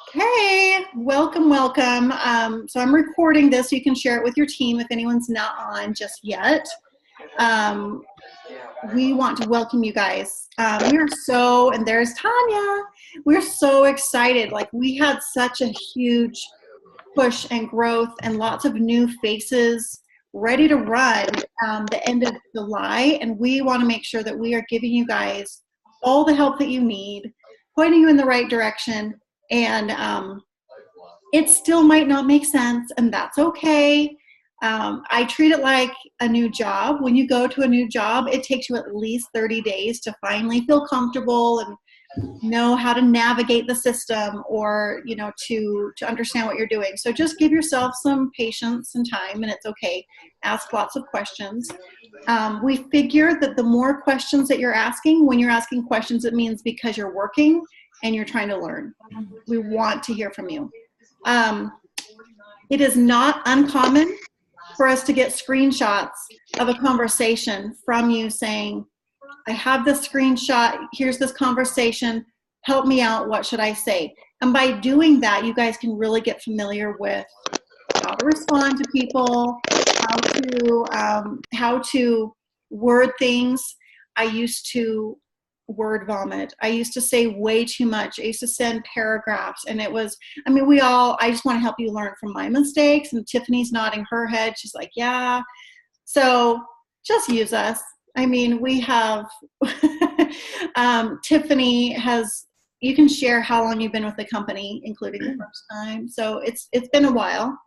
Okay, welcome, welcome. So I'm recording this so you can share it with your team if anyone's not on just yet. Um, we want to welcome you guys. And there's Tanya. We're so excited. Like, we had such a huge push and growth and lots of new faces ready to run the end of July. And we want to make sure that we are giving you guys all the help that you need, pointing you in the right direction. And it still might not make sense, and that's okay. I treat it like a new job. When you go to a new job, it takes you at least 30 days to finally feel comfortable and know how to navigate the system, or to understand what you're doing. So just give yourself some patience and time, and it's okay. Ask lots of questions. We figure that the more questions that you're asking, when you're asking questions, it means because you're working and you're trying to learn. We want to hear from you. It is not uncommon for us to get screenshots of a conversation from you saying, I have this screenshot, here's this conversation, help me out, what should I say? And by doing that, you guys can really get familiar with how to respond to people, how to word things. I used to word vomit. I used to say way too much. I used to send paragraphs, and it was, I just want to help you learn from my mistakes. And Tiffany's nodding her head. She's like, yeah. So just use us. We have, Tiffany you can share how long you've been with the company, including the first time. So it's been a while.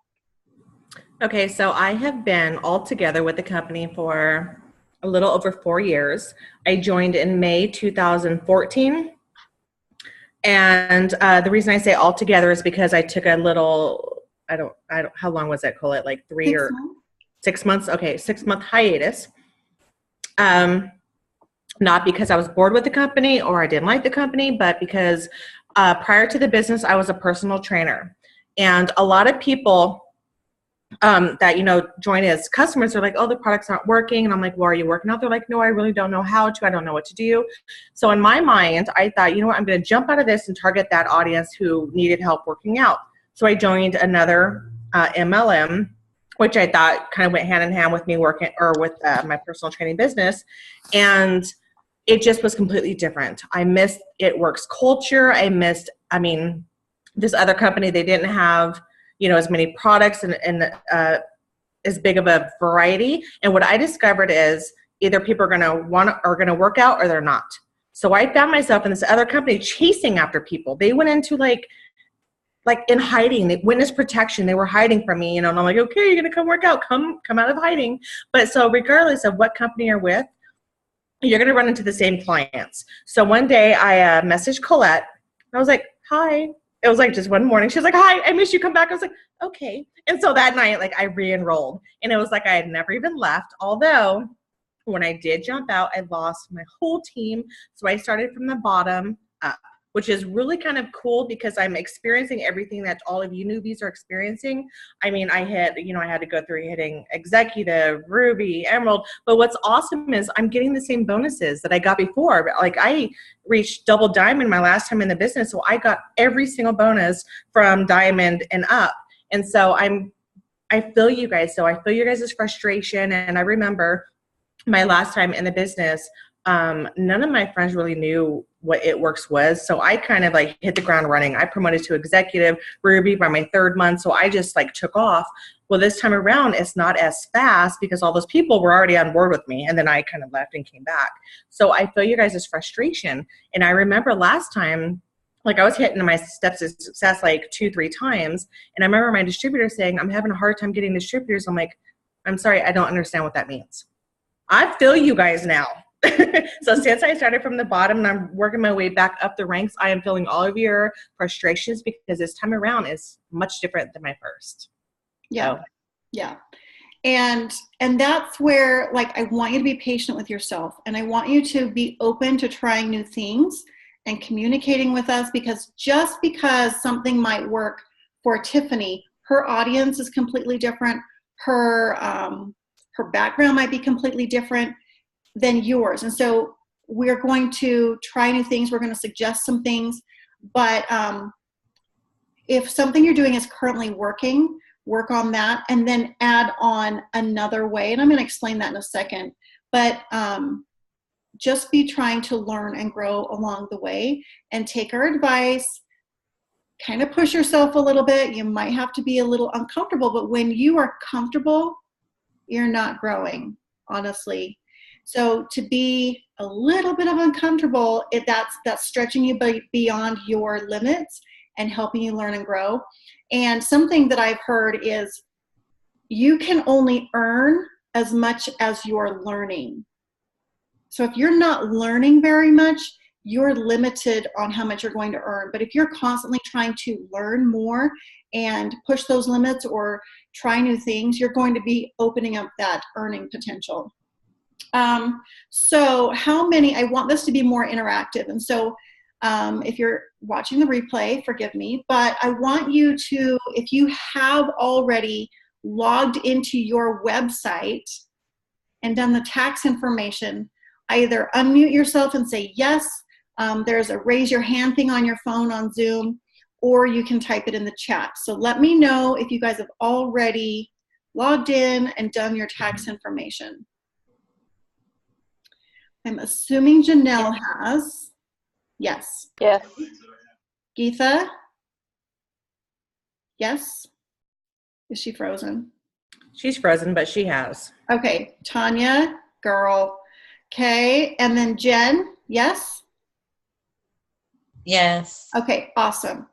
Okay, so I have been all together with the company for a little over 4 years. I joined in May 2014. And the reason I say all together is because I took a little, how long was that, Colette? Like 3 or 6 months? Okay, 6-month hiatus. Not because I was bored with the company or I didn't like the company, but because prior to the business, I was a personal trainer. And a lot of people that, join as customers are like, oh, the products aren't working. And I'm like, well, are you working out? They're like, no, I really don't know how to. I don't know what to do. So in my mind, I thought, you know what, I'm going to jump out of this and target that audience who needed help working out. So I joined another MLM, which I thought kind of went hand in hand with me working or with my personal training business. And it just was completely different. I missed It Works culture. This other company, they didn't have as many products and as big of a variety. And what I discovered is either people are going to work out or they're not. So I found myself in this other company chasing after people. They went into like in hiding, witness protection. They were hiding from me, and I'm like, okay, you're going to come work out, come out of hiding. But so regardless of what company you're with, you're going to run into the same clients. So one day I messaged Colette. I was like, hi. It was like just one morning. She was like, hi, I miss you. Come back. I was like, okay. And so that night, I re-enrolled. And it was like I had never even left. Although when I did jump out, I lost my whole team. So I started from the bottom up, which is really kind of cool because I'm experiencing everything that all of you newbies are experiencing. I had to go through hitting executive, Ruby, Emerald. But what's awesome is I'm getting the same bonuses that I got before. Like, I reached double diamond my last time in the business. So I got every single bonus from diamond and up. And so I feel you guys. So I feel you guys' frustration. And I remember my last time in the business, none of my friends really knew what It Works was. So I kind of hit the ground running. I promoted to executive Ruby by my 3rd month. So I just took off. Well, this time around, it's not as fast because all those people were already on board with me. And then I kind of left and came back. So I feel you guys' frustration. And I remember last time, I was hitting my steps of success 2-3 times. And I remember my distributor saying, I'm having a hard time getting distributors. I'm like, I'm sorry, I don't understand what that means. I feel you guys now. So since I started from the bottom and I'm working my way back up the ranks, I am feeling all of your frustrations because this time around is much different than my first. Yeah. So. Yeah. And that's where, I want you to be patient with yourself, and I want you to be open to trying new things and communicating with us, because just because something might work for Tiffany, her audience is completely different. Her background might be completely different than yours. And so we're going to try new things. We're going to suggest some things, but if something you're doing is currently working, work on that and then add on another way. And I'm going to explain that in a second. But just be trying to learn and grow along the way and take our advice. Kind of push yourself a little bit. You might have to be a little uncomfortable, but when you are comfortable, you're not growing, honestly. So to be a little bit of uncomfortable, that's stretching you beyond your limits and helping you learn and grow. And something that I've heard is you can only earn as much as you're learning. So if you're not learning very much, you're limited on how much you're going to earn. But if you're constantly trying to learn more and push those limits or try new things, you're going to be opening up that earning potential. So how many, I want this to be more interactive. And so if you're watching the replay, forgive me, but I want you to, if you have already logged into your website and done the tax information, either unmute yourself and say yes. There's a raise your hand thing on your phone on Zoom, or you can type it in the chat. So let me know if you guys have already logged in and done your tax information. I'm assuming Janelle has. Yes. Yes. Geetha? Yes? Is she frozen? She's frozen, but she has. Okay, Tanya, girl. Okay, and then Jen, yes? Yes. Okay, awesome.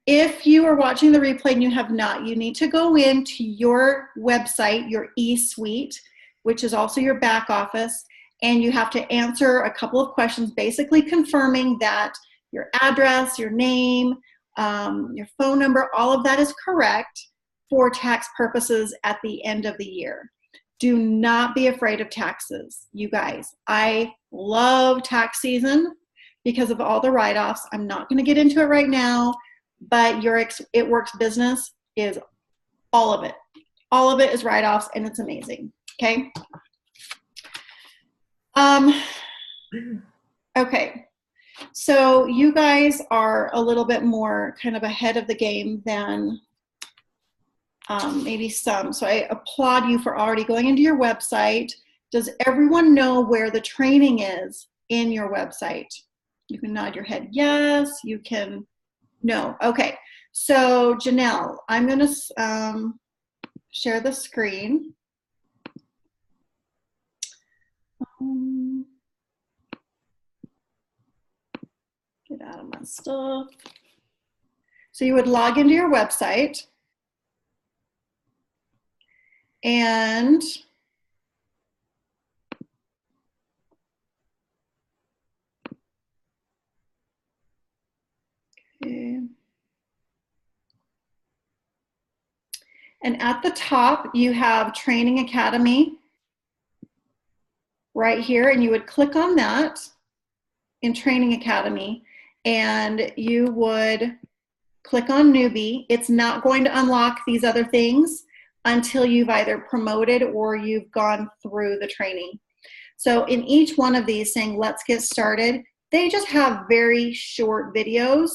If you are watching the replay and you have not, you need to go into your website, your eSuite, which is also your back office, and you have to answer a couple of questions, basically confirming that your address, your name, your phone number, all of that is correct for tax purposes at the end of the year. Do not be afraid of taxes, you guys. I love tax season because of all the write-offs. I'm not going to get into it right now, but your It Works business is all of it. All of it is write-offs, and it's amazing. Okay. Okay. So you guys are a little bit more kind of ahead of the game than maybe some. So I applaud you for already going into your website. Does everyone know where the training is in your website? You can nod your head yes. You can no. Okay. So Janelle, I'm going to share the screen. Get out of my stuff. So you would log into your website and okay. And at the top you have Training Academy right here, and you would click on that in Training Academy and you would click on newbie. It's not going to unlock these other things until you've either promoted or you've gone through the training. So in each one of these saying, let's get started, they just have very short videos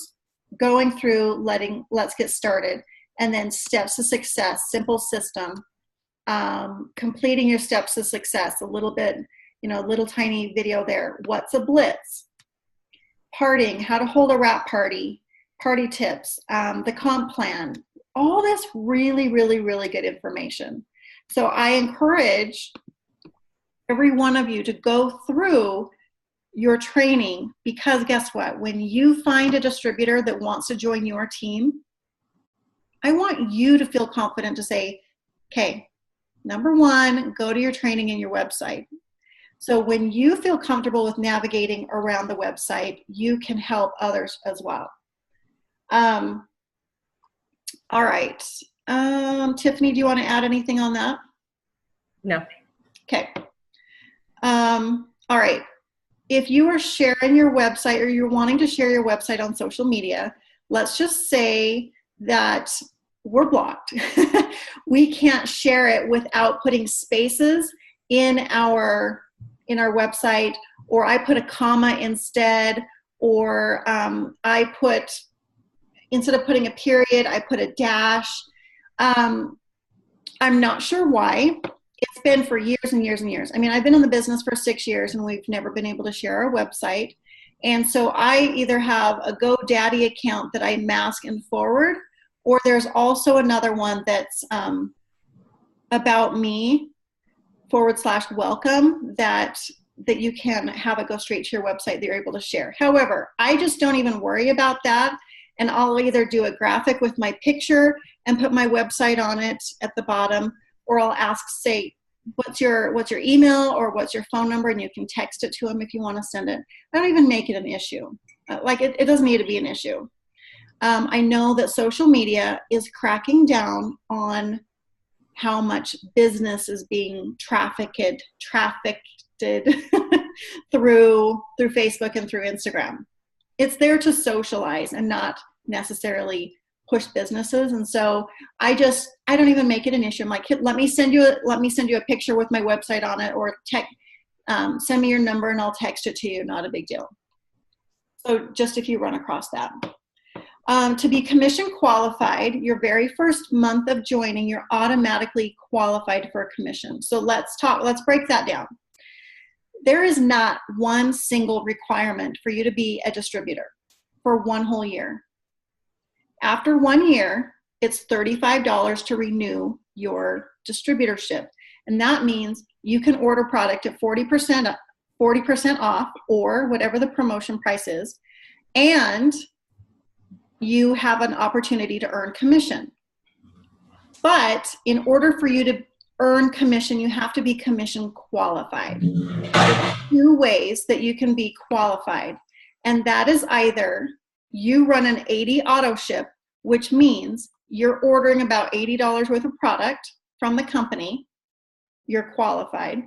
going through let's get started, and then steps to success, simple system, completing your steps to success, a little bit, little tiny video there. What's a blitz? Partying, how to hold a wrap party, party tips, the comp plan, all this really, really, really good information. So I encourage every one of you to go through your training, because guess what? When you find a distributor that wants to join your team, I want you to feel confident to say, okay, number one, go to your training in your website. So when you feel comfortable with navigating around the website, you can help others as well. All right. Tiffany, do you want to add anything on that? No. Okay. All right. If you are sharing your website or you're wanting to share your website on social media, let's just say that we're blocked. We can't share it without putting spaces in our website, or I put a comma instead, or I put instead of putting a period, I put a dash. I'm not sure why. It's been for years and years and years. I mean, I've been in the business for 6 years and we've never been able to share our website. And so I either have a GoDaddy account that I mask and forward, or there's also another one that's about me /welcome that you can have it go straight to your website that you're able to share. However, I just don't even worry about that. And I'll either do a graphic with my picture and put my website on it at the bottom, or I'll ask, say, what's your email or what's your phone number, and you can text it to them if you want to send it. I don't even make it an issue. It doesn't need to be an issue. I know that social media is cracking down on how much business is being trafficked through Facebook and through Instagram. It's there to socialize and not necessarily push businesses. And so I don't even make it an issue. I'm like, let me send you a picture with my website on it, or send me your number and I'll text it to you. Not a big deal. So just if you run across that. To be commission qualified, your very first month of joining, you're automatically qualified for a commission. So let's break that down. There is not one single requirement for you to be a distributor for one whole year. After 1 year, it's $35 to renew your distributorship. And that means you can order product at 40% off, or whatever the promotion price is, and you have an opportunity to earn commission. But in order for you to earn commission, you have to be commission qualified. There's 2 ways that you can be qualified, and that is either you run an 80 auto ship, which means you're ordering about $80 worth of product from the company, you're qualified,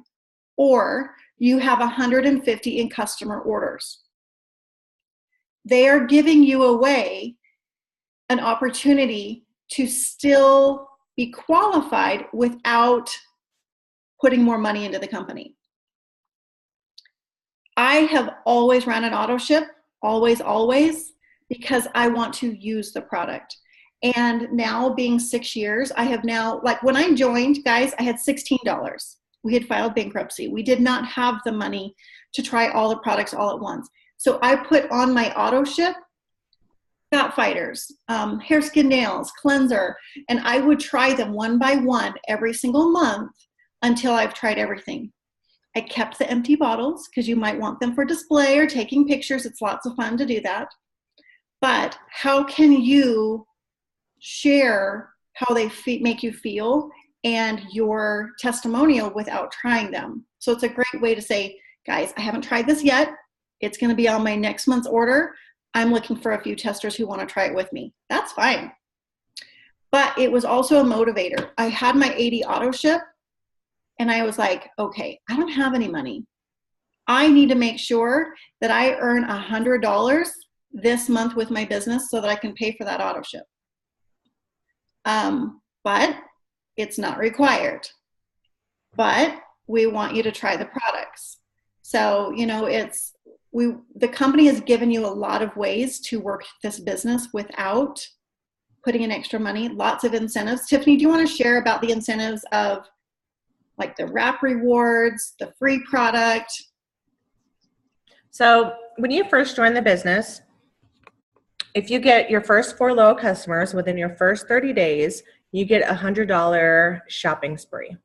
or you have 150 in customer orders. They are giving you away an opportunity to still be qualified without putting more money into the company. I have always ran an auto ship, always, because I want to use the product. And now being 6 years, I have now, like when I joined, guys, I had $16. We had filed bankruptcy. We did not have the money to try all the products all at once. So I put on my auto ship Fat Fighters, Hair, Skin, Nails, Cleanser, and I would try them one by one every single month until I've tried everything. I kept the empty bottles because you might want them for display or taking pictures. It's lots of fun to do that. But how can you share how they make you feel and your testimonial without trying them? So it's a great way to say, guys, I haven't tried this yet. It's going to be on my next month's order. I'm looking for a few testers who want to try it with me. That's fine. But it was also a motivator. I had my 80 auto ship and I was like, okay, I don't have any money. I need to make sure that I earn $100 this month with my business so that I can pay for that auto ship. But it's not required. But we want you to try the products. So, you know, the company has given you a lot of ways to work this business without putting in extra money, lots of incentives. Tiffany, do you want to share about the incentives of like the wrap rewards, the free product? So when you first join the business, if you get your first 4 loyal customers within your first 30 days, you get a $100 shopping spree.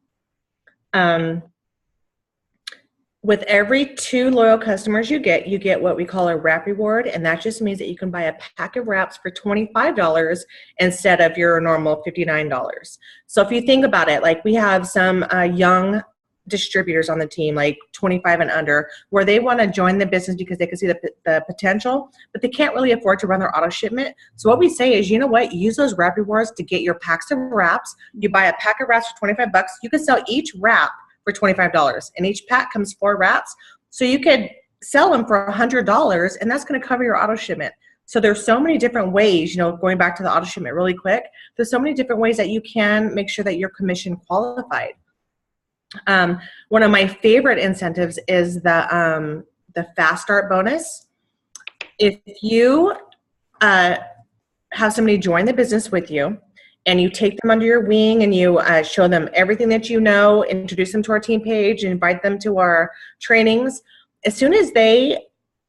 With every 2 loyal customers you get what we call a wrap reward, and that just means that you can buy a pack of wraps for $25 instead of your normal $59. So if you think about it, like we have some young distributors on the team, like 25 and under, where they want to join the business because they can see the potential, but they can't really afford to run their auto shipment. So what we say is, you know what, use those wrap rewards to get your packs of wraps. You buy a pack of wraps for $25. You can sell each wrap for $25, and each pack comes 4 wraps. So you could sell them for $100, and that's going to cover your auto shipment. So there's so many different ways, you know, going back to the auto shipment really quick, there's so many different ways that you can make sure that you're commission qualified. One of my favorite incentives is the Fast Start bonus. If you have somebody join the business with you, and you take them under your wing, and you show them everything that you know, introduce them to our team page, and invite them to our trainings. As soon as they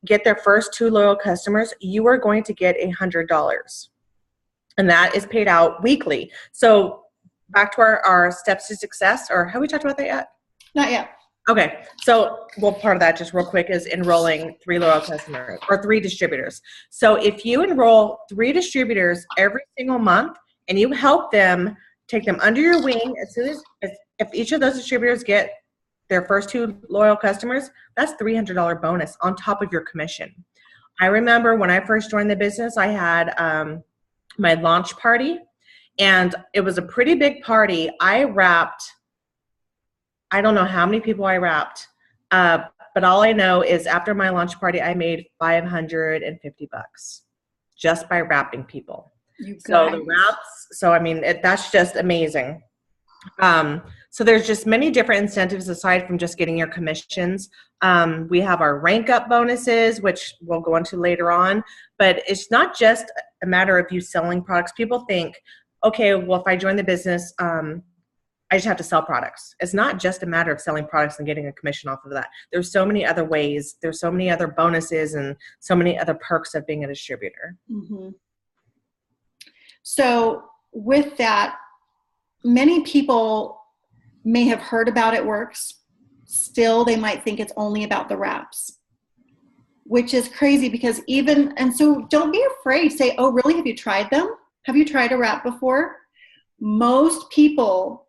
get their first 2 loyal customers, you are going to get $100. And that is paid out weekly. So back to our steps to success, or have we talked about that yet? Not yet. Okay, so part of that, just real quick, is enrolling 3 loyal customers or 3 distributors. So if you enroll 3 distributors every single month and you help them, take them under your wing, as soon as if each of those distributors get their first 2 loyal customers, that's $300 bonus on top of your commission. I remember when I first joined the business, I had my launch party, and it was a pretty big party. I don't know how many people I wrapped, but all I know is after my launch party, I made $550 just by wrapping people. So the wraps, that's just amazing. So there's just many different incentives aside from just getting your commissions. We have our rank up bonuses, which we'll go into later on, but it's not just a matter of you selling products. People think, okay, well, if I join the business, I just have to sell products. It's not just a matter of selling products and getting a commission off of that. There's so many other ways. There's so many other bonuses and so many other perks of being a distributor. Mm-hmm. So with that, many people may have heard about It Works. Still, they might think it's only about the wraps, which is crazy because so don't be afraid. Say, oh, really? Have you tried them? Have you tried a wrap before? Most people,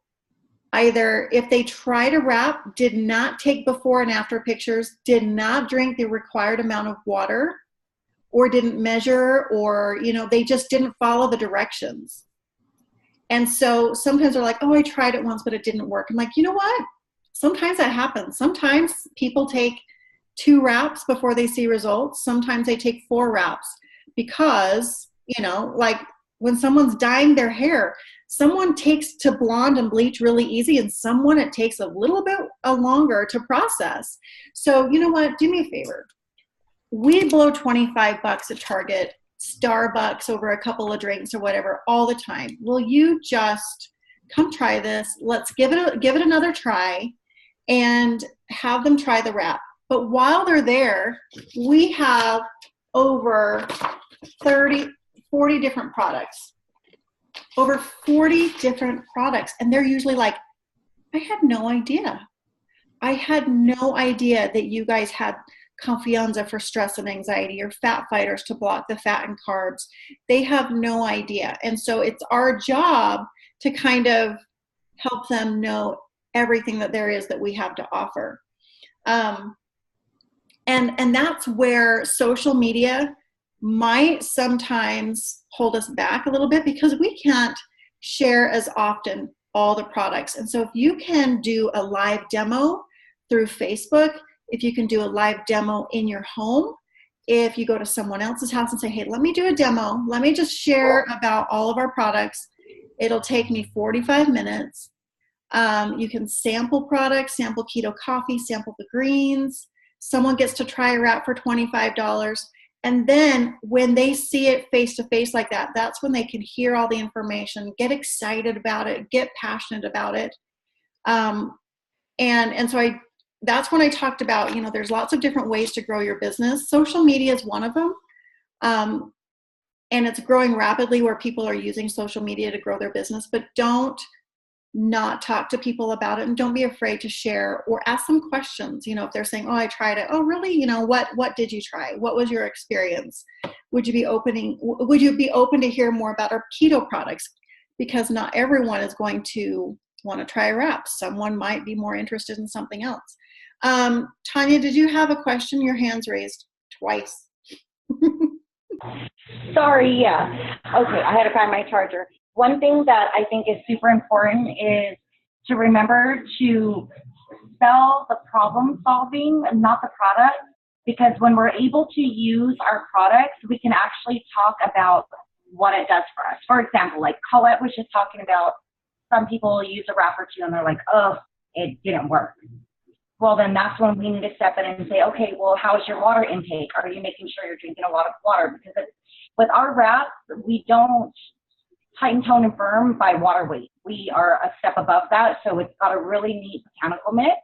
either if they tried a wrap, did not take before and after pictures, did not drink the required amount of water, or didn't measure, or, they just didn't follow the directions. And so sometimes they're like, oh, I tried it once, but it didn't work. I'm like, you know what? Sometimes that happens. Sometimes people take 2 wraps before they see results. Sometimes they take 4 wraps because, like when someone's dyeing their hair, someone takes to blonde and bleach really easy, and someone it takes a little bit longer to process. So you know what? Do me a favor. We blow $25 at Target, Starbucks over a couple of drinks or whatever all the time. Will you just come try this? Let's give it another try and have them try the wrap. But while they're there, we have over 40 different products. Over 40 different products. And they're usually like, I had no idea. I had no idea that you guys had Confianza for stress and anxiety, or Fat Fighters to block the fat and carbs. They have no idea. And so it's our job to kind of help them know everything that there is that we have to offer. And that's where social media might sometimes hold us back a little bit because we can't share as often all the products. And so if you can do a live demo through Facebook, if you can do a live demo in your home, if you go to someone else's house and say, hey, let me do a demo, let me just share about all of our products. It'll take me 45 minutes. You can sample products, sample keto coffee, sample the greens. Someone gets to try a wrap for $25. And then when they see it face to face like that, that's when they can hear all the information, get excited about it, get passionate about it. And so that's when I talked about, there's lots of different ways to grow your business. Social media is one of them. And it's growing rapidly where people are using social media to grow their business, but don't not talk to people about it, and don't be afraid to share or ask them questions. If they're saying, oh, I tried it. Oh, really? What did you try? What was your experience? Would you be open to hear more about our keto products? Because not everyone is going to want to try a wrap. Someone might be more interested in something else. Tanya, did you have a question? Your hand's raised twice. Sorry, yeah. Okay, I had to find my charger. One thing that I think is super important is to remember to sell the problem solving and not the product, because when we're able to use our products, we can actually talk about what it does for us. For example, like Colette was just talking about, some people use a wrap or two and they're like, oh, it didn't work. well, then that's when we need to step in and say, okay, well, how's your water intake? Are you making sure you're drinking a lot of water? Because with our wraps, we don't tighten, tone, and firm by water weight. We are a step above that, so it's got a really neat botanical mix,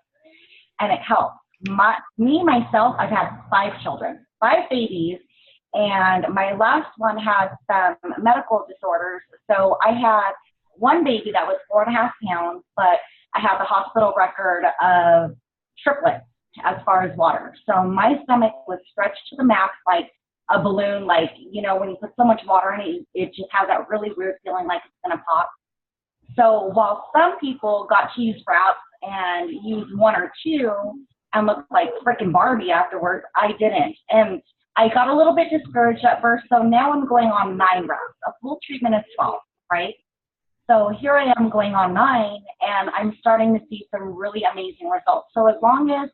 and it helps. Myself, I've had 5 children, 5 babies, and my last one has some medical disorders. So I had one baby that was 4.5 pounds, but I have the hospital record of triplets as far as water. So my stomach was stretched to the max, like a balloon, like, you know, when you put so much water in it, it just has that really weird feeling like it's gonna pop. So while some people got to use wraps and use 1 or 2 and look like freaking Barbie afterwards, I didn't. And I got a little bit discouraged at first, so now I'm going on 9 wraps. A full treatment is 12, right? So here I am going on 9, and I'm starting to see some really amazing results. So as long as,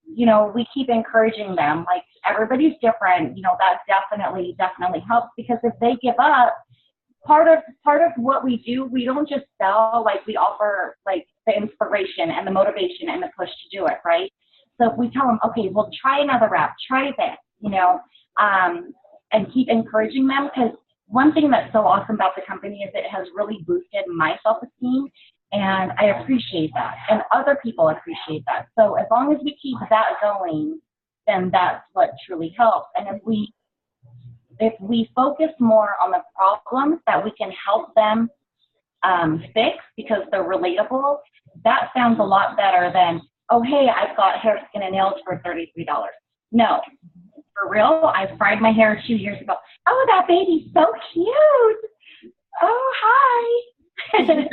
you know, we keep encouraging them, like everybody's different, you know, that definitely helps, because if they give up, part of what we do, we don't just sell, like we offer like the inspiration and the motivation and the push to do it, right? So if we tell them, okay, well, try another wrap, try this, you know, and keep encouraging them, because one thing that's so awesome about the company is it has really boosted my self-esteem, and I appreciate that, and other people appreciate that. So as long as we keep that going, then that's what truly helps. And if we focus more on the problems that we can help them fix because they're relatable, that sounds a lot better than, oh, hey, I've got hair, skin, and nails for $33. No. For real, I fried my hair 2 years ago. Oh, that baby's so cute. Oh, hi.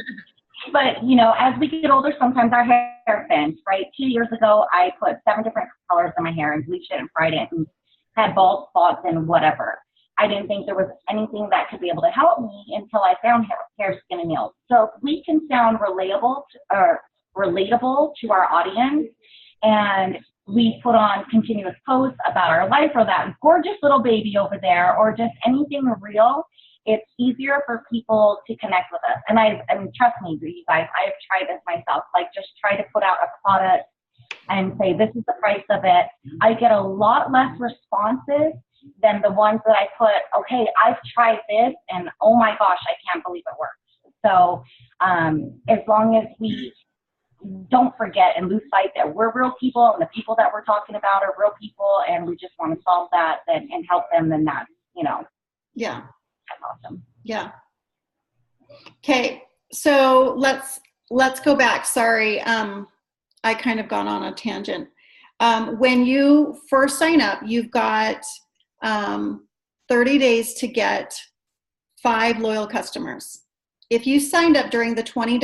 But, you know, as we get older, sometimes our hair thins, right? 2 years ago, I put 7 different colors in my hair and bleached it and fried it and had bald spots and whatever. I didn't think there was anything that could be able to help me until I found hair, skin, and nails. So if we can sound relatable to our audience, and we put on continuous posts about our life, or that gorgeous little baby over there, or just anything real, it's easier for people to connect with us. And trust me, you guys, I've tried this myself. Like, just try to put out a product and say, this is the price of it. I get a lot less responses than the ones that I put, okay, I've tried this, and oh my gosh, I can't believe it works. So as long as we don't forget and lose sight that we're real people, and the people that we're talking about are real people, and we just want to solve that and help them, then that's, you know. Yeah. That's awesome. Yeah. Okay. So let's go back. Sorry. I kind of gone on a tangent. When you first sign up, you've got 30 days to get 5 loyal customers. If you signed up during the $20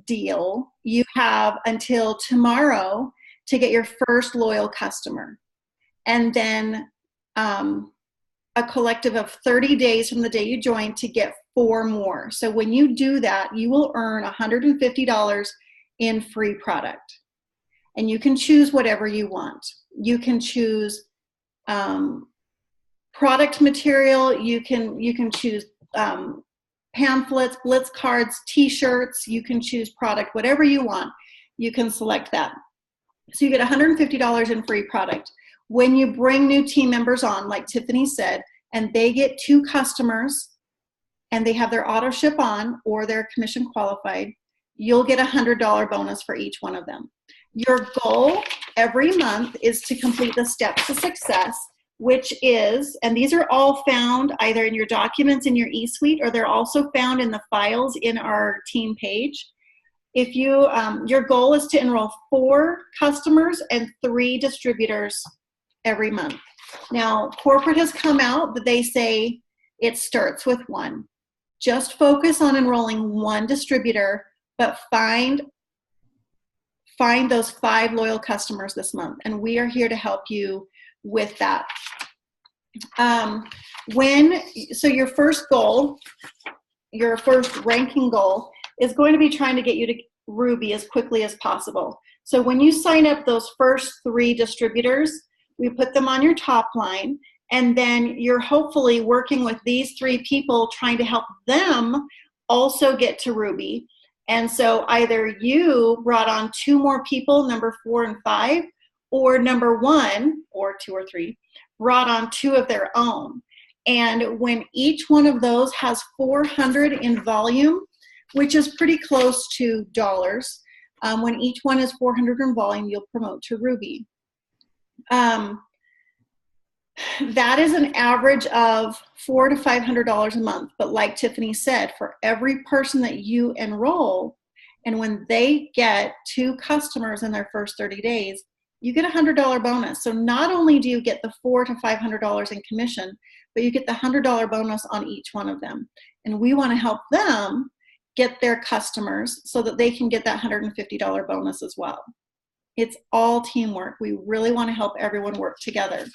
deal, you have until tomorrow to get your first loyal customer. And then a collective of 30 days from the day you join to get 4 more. So when you do that, you will earn $150 in free product. And you can choose whatever you want. You can choose product material. You can choose pamphlets, blitz cards, t-shirts. You can choose product, whatever you want. You can select that. So you get $150 in free product. When you bring new team members on, like Tiffany said, and they get 2 customers and they have their auto ship on or they're commission qualified, you'll get a $100 bonus for each one of them. Your goal every month is to complete the steps to success, which is, and these are all found either in your documents in your eSuite, or they're also found in the files in our team page. If you, your goal is to enroll 4 customers and 3 distributors every month. Now, corporate has come out that they say it starts with 1. Just focus on enrolling 1 distributor, but find those 5 loyal customers this month, and we are here to help you with that. So your first goal, your first ranking goal, is going to be trying to get you to Ruby as quickly as possible. So when you sign up those first 3 distributors, we put them on your top line, and then you're hopefully working with these 3 people trying to help them also get to Ruby. And so either you brought on 2 more people, number 4 and 5, or number 1 or 2 or 3 brought on 2 of their own. And when each one of those has 400 in volume, which is pretty close to dollars, when each one is 400 in volume, you'll promote to Ruby. That is an average of $400 to $500 a month. But like Tiffany said, for every person that you enroll, and when they get 2 customers in their first 30 days, you get a $100 bonus. So not only do you get the $400 to $500 in commission, but you get the $100 bonus on each one of them. And we want to help them get their customers so that they can get that $150 bonus as well. It's all teamwork. We really want to help everyone work together.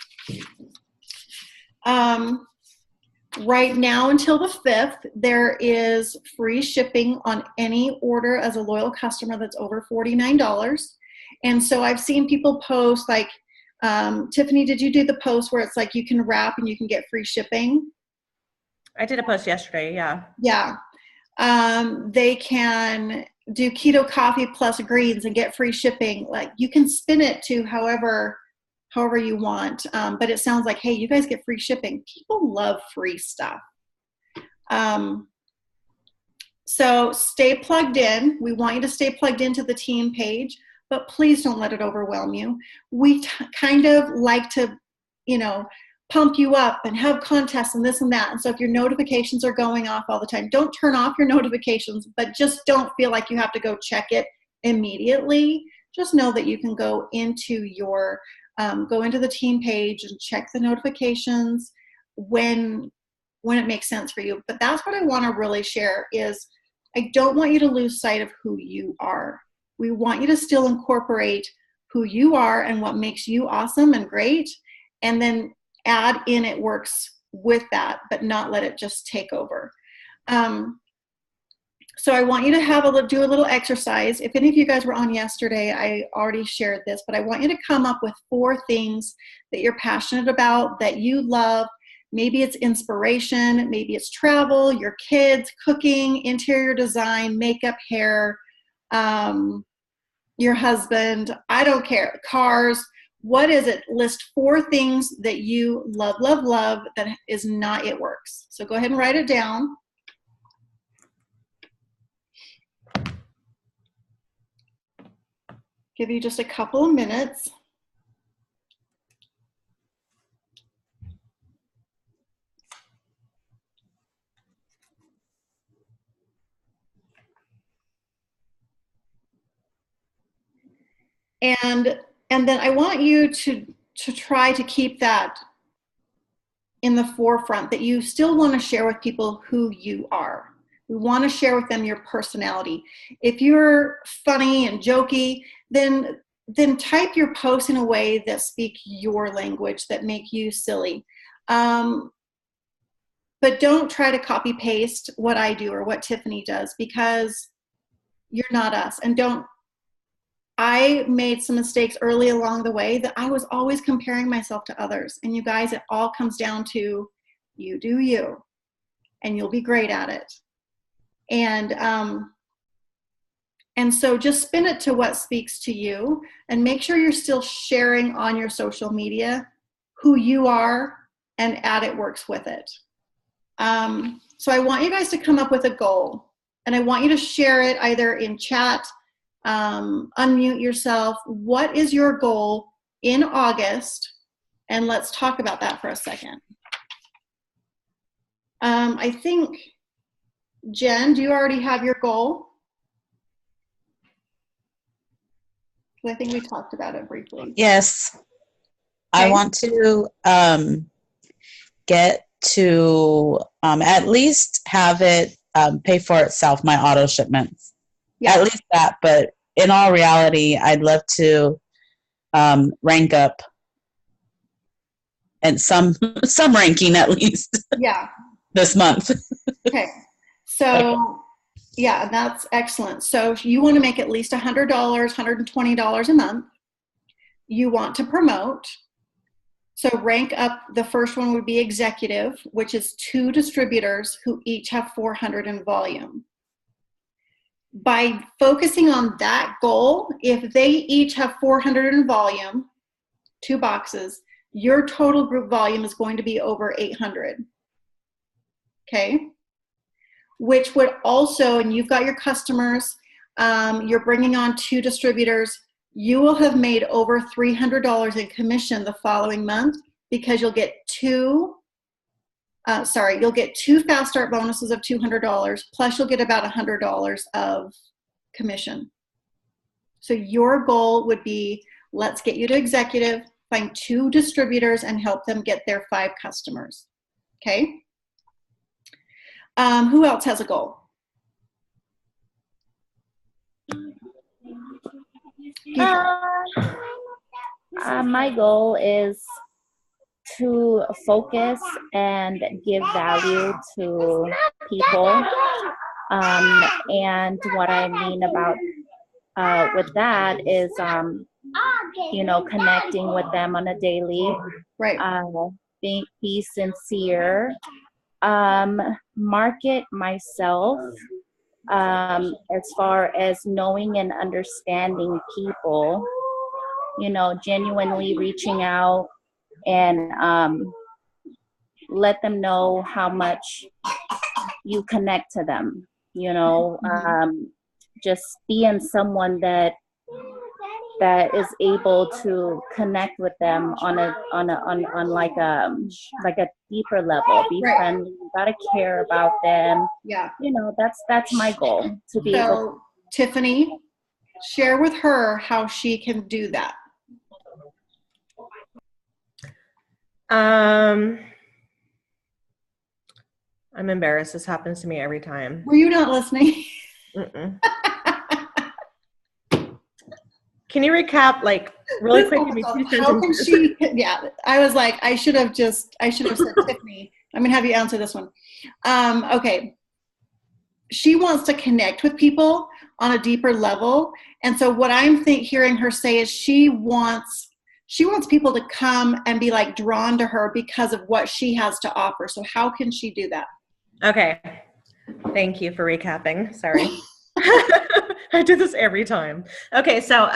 Right now until the 5th, there is free shipping on any order as a loyal customer that's over $49. And so I've seen people post like, Tiffany, did you do the post where it's like you can wrap and you can get free shipping? I did a post yesterday, yeah. Yeah. They can do keto coffee plus greens and get free shipping. Like you can spin it to however you want. But it sounds like, hey, you guys get free shipping. People love free stuff. So stay plugged in. We want you to stay plugged into the team page, but please don't let it overwhelm you. We kind of like to, pump you up and have contests and this and that. And so if your notifications are going off all the time, don't turn off your notifications, but just don't feel like you have to go check it immediately. Just know that you can go into your, go into the team page and check the notifications when it makes sense for you. But that's what I want to really share is I don't want you to lose sight of who you are. We want you to still incorporate who you are and what makes you awesome and great, and then add in It Works with that, but not let it just take over. So I want you to do a little exercise. If any of you guys were on yesterday, I already shared this, but I want you to come up with 4 things that you're passionate about, that you love. Maybe it's inspiration, maybe it's travel, your kids, cooking, interior design, makeup, hair, your husband, I don't care, cars. What is it? List 4 things that you love, love, love that is not It Works. So go ahead and write it down. Give you just a couple of minutes. And then I want you to try to keep that in the forefront, that you still want to share with people who you are. We want to share with them your personality. If you're funny and jokey, then type your posts in a way that speak your language, that make you silly. But don't try to copy paste what I do or what Tiffany does, because you're not us. And I made some mistakes early along the way that I was always comparing myself to others. And you guys, it all comes down to you do you, and you'll be great at it. And so just spin it to what speaks to you, and make sure you're still sharing on your social media who you are and add It Works with it. So I want you guys to come up with a goal, and I want you to share it either in chat, unmute yourself. What is your goal in August? And let's talk about that for a second. I think, Jen, do you already have your goal? I think we talked about it briefly. Yes. Okay. I want to get to at least have it pay for itself, my auto shipments. Yeah. At least that, but in all reality, I'd love to rank up and some ranking at least. Yeah. This month. Okay. So yeah, that's excellent. So you want to make at least $100, $120 a month. You want to promote. So rank up. The first one would be executive, which is 2 distributors who each have 400 in volume. by focusing on that goal, if they each have 400 in volume, 2 boxes, your total group volume is going to be over 800. Okay? Which would also, and you've got your customers, you're bringing on 2 distributors, you will have made over $300 in commission the following month because you'll get 2 fast start bonuses of $200, plus you'll get about $100 of commission. So your goal would be, let's get you to executive, find 2 distributors and help them get their 5 customers. Okay? Who else has a goal? My goal is to focus and give value to people. And what I mean about with that is, connecting with them on a daily, Right. Be sincere, market myself, as far as knowing and understanding people, genuinely reaching out and let them know how much you connect to them, just being someone that is able to connect with them on like a deeper level, be Right. friendly, you gotta care about them. Yeah. That's my goal, to be able So Tiffany, share with her how she can do that. I'm embarrassed. This happens to me every time. Were you not listening? Mm-mm. Can you recap, like, really quick? Give me 2 How can sentences. she? Yeah, I was like, I should have said Tiffany. I'm gonna have you answer this one. Okay. She wants to connect with people on a deeper level, and so what I'm hearing her say is she wants people to come and be like drawn to her because of what she has to offer. So how can she do that? Okay. Thank you for recapping. Sorry. I do this every time. Okay, so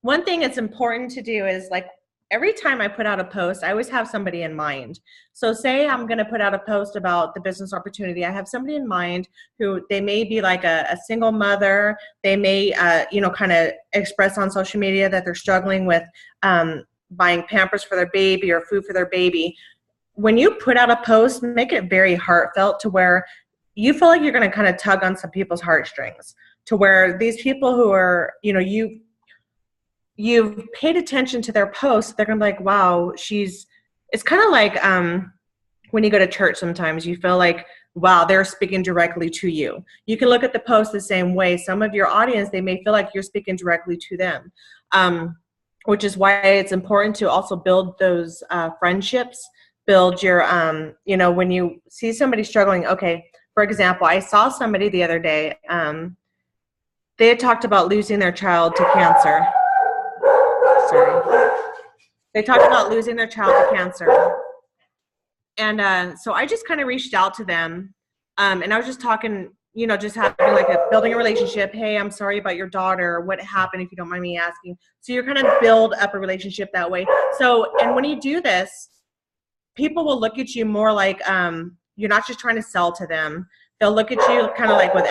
one thing it's important to do is, like, every time I put out a post, I always have somebody in mind. So say I'm going to put out a post about the business opportunity. I have somebody in mind who, they may be like a single mother. They may, kind of express on social media that they're struggling with buying Pampers for their baby or food for their baby. When you put out a post, make it very heartfelt to where you feel like you're going to kind of tug on some people's heartstrings, to where these people who are, you've paid attention to their posts, they're going to be like, wow, it's kind of like when you go to church sometimes, you feel like, wow, they're speaking directly to you. You can look at the post the same way. Some of your audience, they may feel like you're speaking directly to them, which is why it's important to also build those friendships, build your, when you see somebody struggling. Okay, for example, I saw somebody the other day, they had talked about losing their child to cancer. Sorry. They talked about losing their child to cancer. And so I just kind of reached out to them, and I was just talking, just having like building a relationship. Hey, I'm sorry about your daughter. What happened, if you don't mind me asking? So you're kind of build up a relationship that way. So, and when you do this, people will look at you more like you're not just trying to sell to them. They'll look at you kind of like with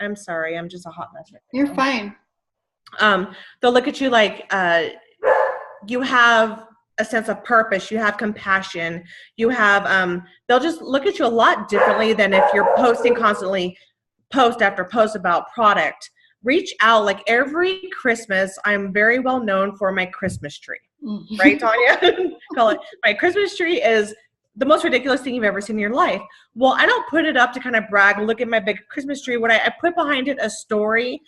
I'm sorry, I'm just a hot mess right now. You're fine. They'll look at you like you have a sense of purpose, you have compassion, you have, they'll just look at you a lot differently than if you're posting constantly, post after post about product. Reach out. Like every Christmas, I'm very well known for my Christmas tree. Right, Tanya? Call it. My Christmas tree is the most ridiculous thing you've ever seen in your life. Well, I don't put it up to kind of brag, look at my big Christmas tree. What I put behind it a story.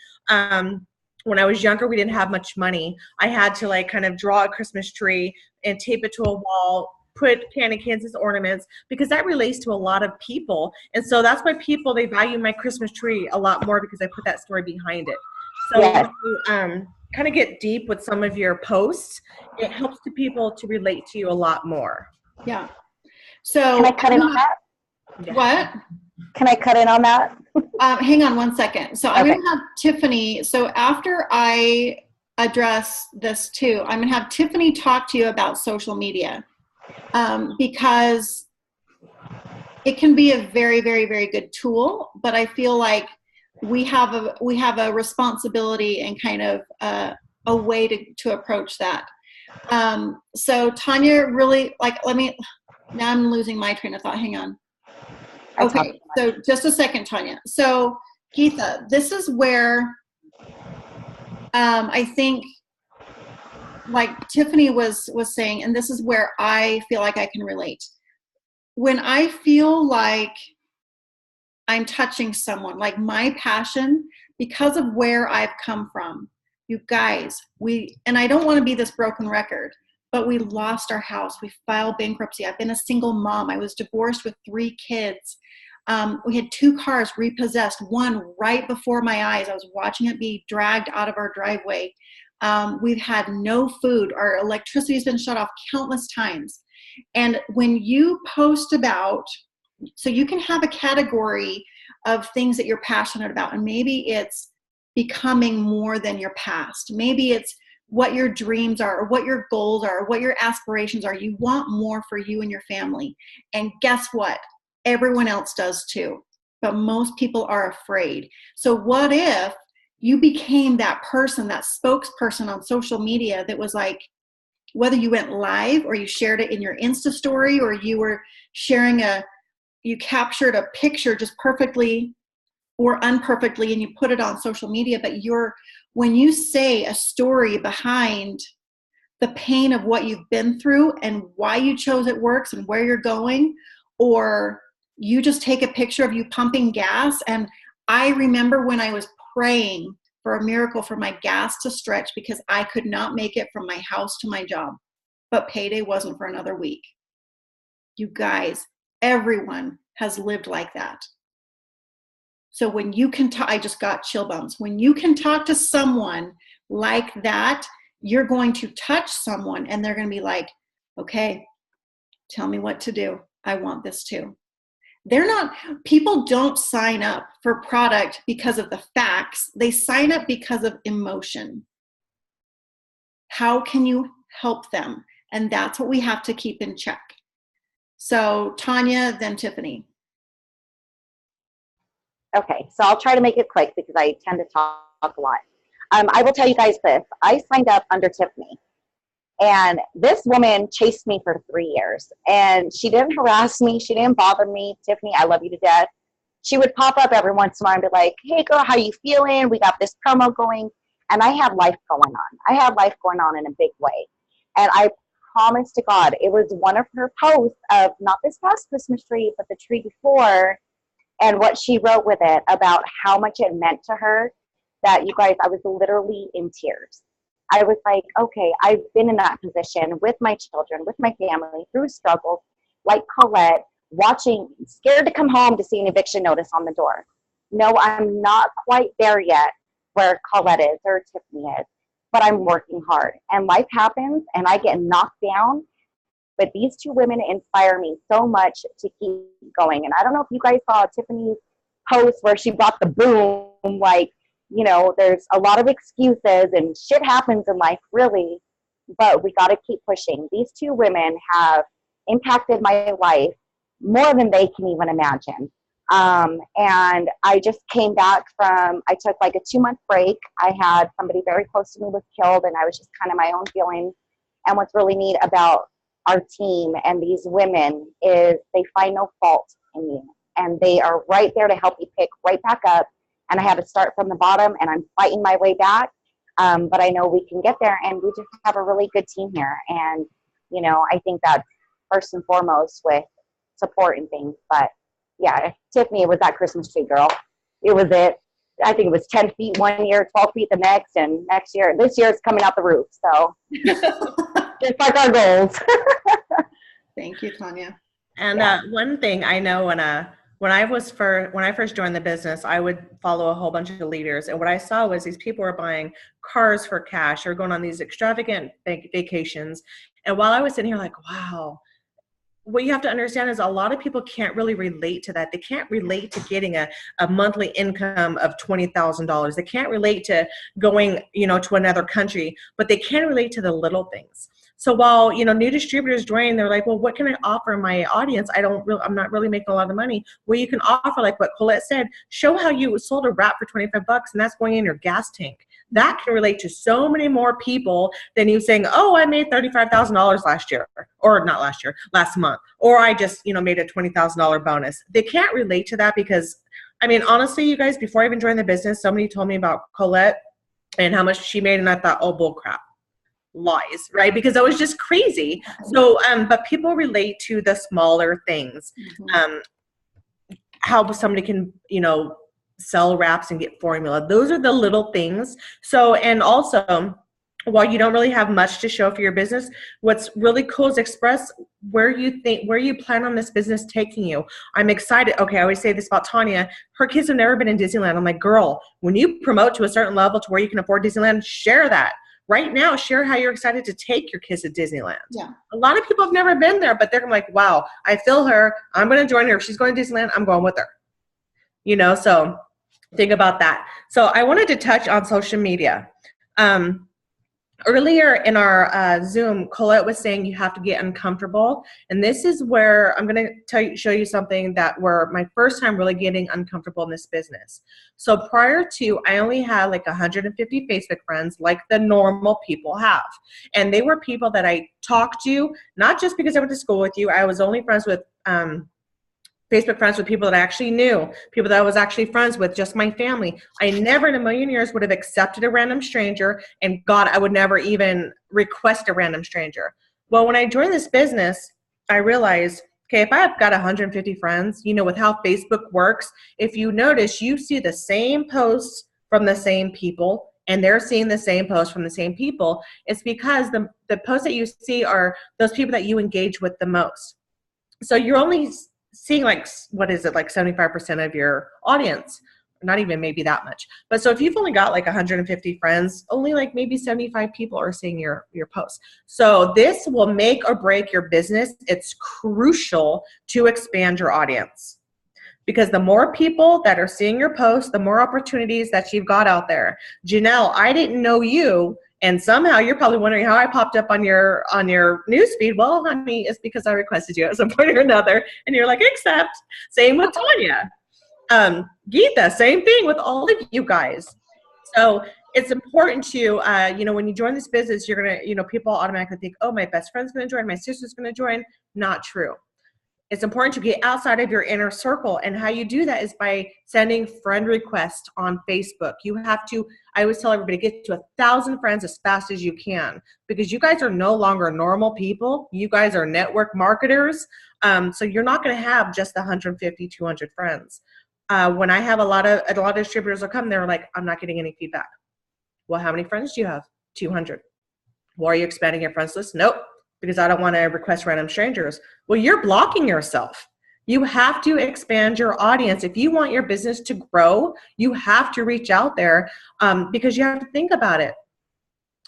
When I was younger, we didn't have much money. I had to like kind of draw a Christmas tree and tape it to a wall, put candy canes as ornaments, because that relates to a lot of people. And so that's why people, they value my Christmas tree a lot more, because I put that story behind it. So Yes. you, kind of get deep with some of your posts, it helps the people to relate to you a lot more. Yeah. So Can I cut in on that? what? Can I cut in on that? Hang on one second. So I'm Okay. going to have Tiffany. So after I address this too, I'm going to have Tiffany talk to you about social media, because it can be a very, very, very good tool, but I feel like we have a responsibility and kind of a way to approach that. So Tanya, really, now I'm losing my train of thought. Hang on. Okay, so just a second, Tanya. So Geetha, this is where I think, like Tiffany was saying, and this is where I feel like I can relate. When I feel like I'm touching someone, like my passion, because of where I've come from, you guys, and I don't want to be this broken record, but we lost our house. We filed bankruptcy. I've been a single mom. I was divorced with 3 kids. We had 2 cars repossessed, one right before my eyes. I was watching it be dragged out of our driveway. We've had no food. Our electricity has been shut off countless times. And when you post about, so you can have a category of things that you're passionate about, and maybe it's becoming more than your past. Maybe it's what your dreams are, or what your goals are, or what your aspirations are. You want more for you and your family. And guess what? Everyone else does too. But most people are afraid. So what if you became that person, that spokesperson on social media that was like, whether you went live or you shared it in your Insta story, or you were sharing you captured a picture just perfectly or unperfectly and you put it on social media, but when you say a story behind the pain of what you've been through and why you chose it works and where you're going, or you just take a picture of you pumping gas. And I remember when I was praying for a miracle for my gas to stretch because I could not make it from my house to my job, but payday wasn't for another week. You guys, everyone has lived like that. So when you can I just got chill bumps. When you can talk to someone like that, you're going to touch someone and they're going to be like, okay, tell me what to do. I want this too. People don't sign up for product because of the facts. They sign up because of emotion. How can you help them? And that's what we have to keep in check. So Tanya, then Tiffany. Okay, so I'll try to make it quick because I tend to talk a lot. I will tell you guys this. I signed up under Tiffany. And this woman chased me for 3 years. And she didn't harass me. She didn't bother me. Tiffany, I love you to death. She would pop up every once in a while and be like, hey, girl, how you feeling? We got this promo going. And I had life going on. I had life going on in a big way. And I promise to God, it was one of her posts of not this past Christmas tree, but the tree before, and what she wrote with it about how much it meant to her, that you guys, I was literally in tears. I was like, okay, I've been in that position with my children, with my family, through struggles, like Colette, scared to come home to see an eviction notice on the door. No, I'm not quite there yet where Colette is or Tiffany is, but I'm working hard. And life happens and I get knocked down, but these 2 women inspire me so much to keep going. And I don't know if you guys saw Tiffany's post where she brought the boom, like, you know, there's a lot of excuses and shit happens in life, really, but we got to keep pushing. These 2 women have impacted my life more than they can even imagine. And I just came back I took like a 2-month break. I had somebody very close to me was killed, and I was just kind of my own feelings. And what's really neat about our team and these women is they find no fault in you, and they are right there to help you pick right back up. And I had to start from the bottom, and I'm fighting my way back. But I know we can get there, and we just have a really good team here. And, you know, I think that's first and foremost with support and things. But, yeah, Tiffany was that Christmas tree girl. It was it. I think it was 10 feet one year, 12 feet the next, and this year it's coming out the roof. So just like our goals. Thank you, Tanya. And one thing I know when I first joined the business, I would follow a whole bunch of leaders. And what I saw was these people were buying cars for cash or going on these extravagant vacations. And while I was sitting here like, wow, what you have to understand is a lot of people can't really relate to that. They can't relate to getting a monthly income of $20,000. They can't relate to going, to another country, but they can relate to the little things. So while, new distributors join, they're like, well, what can I offer my audience? I'm not really making a lot of money. Well, you can offer, like what Colette said, show how you sold a wrap for $25 and that's going in your gas tank. That can relate to so many more people than you saying, oh, I made $35,000 last year, or not last year, last month, or I just, made a $20,000 bonus. They can't relate to that because, honestly, you guys, before I even joined the business, somebody told me about Colette and how much she made, and I thought, oh, bull crap. Lies, right? Because that was just crazy. So, but people relate to the smaller things. How somebody can, sell wraps and get formula. Those are the little things. So, and also, while you don't really have much to show for your business, what's really cool is express where you plan on this business taking you. I'm excited. Okay, I always say this about Tanya. Her kids have never been in Disneyland. I'm like, girl, when you promote to a certain level to where you can afford Disneyland, share that. Right now, share how you're excited to take your kids to Disneyland. Yeah. A lot of people have never been there, but they're like, wow, I feel her. I'm going to join her. If she's going to Disneyland, I'm going with her. So think about that. So I wanted to touch on social media. Earlier in our Zoom, Colette was saying you have to get uncomfortable. And this is where I'm going to show you something that were my first time really getting uncomfortable in this business. So prior to, I only had like 150 Facebook friends like the normal people have. And they were people that I talked to, not just because I went to school with you. I was only friends with Facebook friends with people that I actually knew, people that I was actually friends with, just my family. I never in a million years would have accepted a random stranger, and God, I would never even request a random stranger. Well, when I joined this business, I realized, okay, if I've got 150 friends, with how Facebook works, if you notice, you see the same posts from the same people, and they're seeing the same posts from the same people. It's because the posts that you see are those people that you engage with the most. So you're only seeing like 75% of your audience, not even maybe that much. But so if you've only got like 150 friends, only like maybe 75 people are seeing your posts. So this will make or break your business. It's crucial to expand your audience, because the more people that are seeing your posts, the more opportunities that you've got out there. Janelle, I didn't know you, and somehow you're probably wondering how I popped up on your newsfeed. Well, honey, it's because I requested you at some point or another, and you're like, accept. Same with Tanya. Geeta, same thing with all of you guys. So it's important to, when you join this business, you're going to, people automatically think, oh, my best friend's going to join, my sister's going to join. Not true. It's important to get outside of your inner circle. And how you do that is by sending friend requests on Facebook. You have to, I always tell everybody, get to 1,000 friends as fast as you can, because you guys are no longer normal people. You guys are network marketers. So you're not going to have just 150, 200 friends. When I have a lot of distributors will come, they're like, I'm not getting any feedback. Well, how many friends do you have? 200. Well, are you expanding your friends list? Nope, because I don't want to request random strangers. Well, you're blocking yourself. You have to expand your audience. If you want your business to grow, you have to reach out there, because you have to think about it.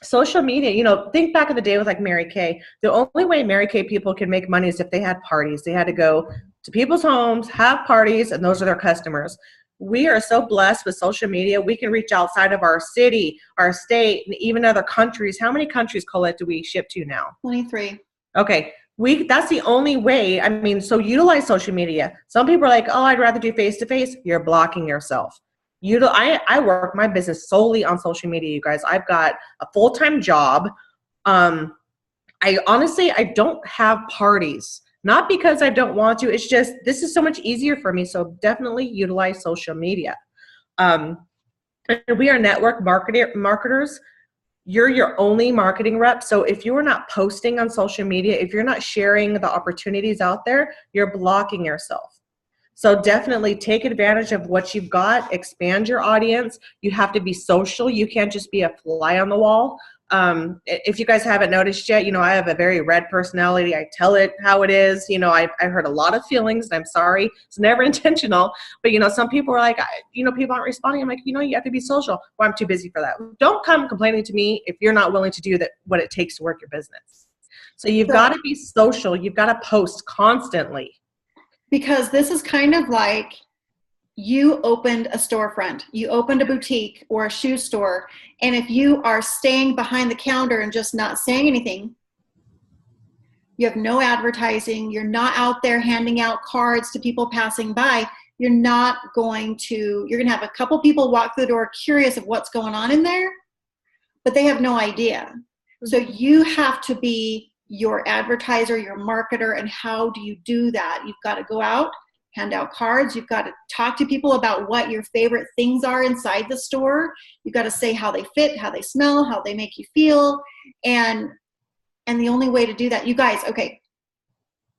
Social media, think back in the day with like Mary Kay. The only way Mary Kay people can make money is if they had parties. They had to go to people's homes, have parties, and those are their customers. We are so blessed with social media. We can reach outside of our city, our state, and even other countries. How many countries, Colette, do we ship to now? 23. Okay. That's the only way. So utilize social media. Some people are like, oh, I'd rather do face-to-face. You're blocking yourself. I work my business solely on social media, you guys. I've got a full-time job. I don't have parties. Not because I don't want to. It's just, this is so much easier for me. So definitely utilize social media. And we are network marketers. You're your only marketing rep. So if you are not posting on social media, if you're not sharing the opportunities out there, you're blocking yourself. So definitely take advantage of what you've got, expand your audience. You have to be social. You can't just be a fly on the wall. If you guys haven't noticed yet, I have a very red personality. I tell it how it is. I hurt a lot of feelings, and I'm sorry. It's never intentional. But, some people are like, people aren't responding. I'm like, you have to be social. Well, I'm too busy for that. Don't come complaining to me if you're not willing to do what it takes to work your business. So you've got to be social. You've got to post constantly. Because this is kind of like you opened a storefront, you opened a boutique or a shoe store, and if you are staying behind the counter and just not saying anything, you have no advertising, you're not out there handing out cards to people passing by, you're going to have a couple people walk through the door curious of what's going on in there, but they have no idea. So you have to be your advertiser, your marketer, and how do you do that? You've got to go out, hand out cards. You've got to talk to people about what your favorite things are inside the store. You've got to say how they fit, how they smell, how they make you feel. And the only way to do that, you guys, okay,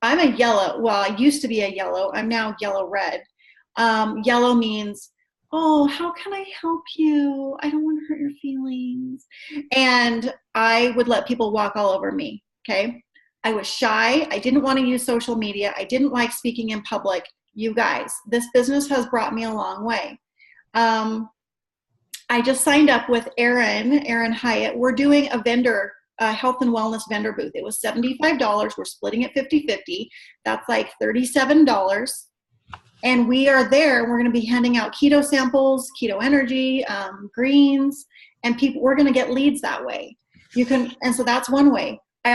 I'm a yellow. Well, I used to be a yellow. I'm now yellow-red. Yellow means, oh, how can I help you? I don't want to hurt your feelings. And I would let people walk all over me. Okay. I was shy. I didn't want to use social media. I didn't like speaking in public. You guys, this business has brought me a long way. I just signed up with Erin Hyatt. We're doing a health and wellness vendor booth. It was $75. We're splitting it 50-50. That's like $37. And we are there. We're going to be handing out keto samples, keto energy, greens, and we're going to get leads that way. And so that's one way. We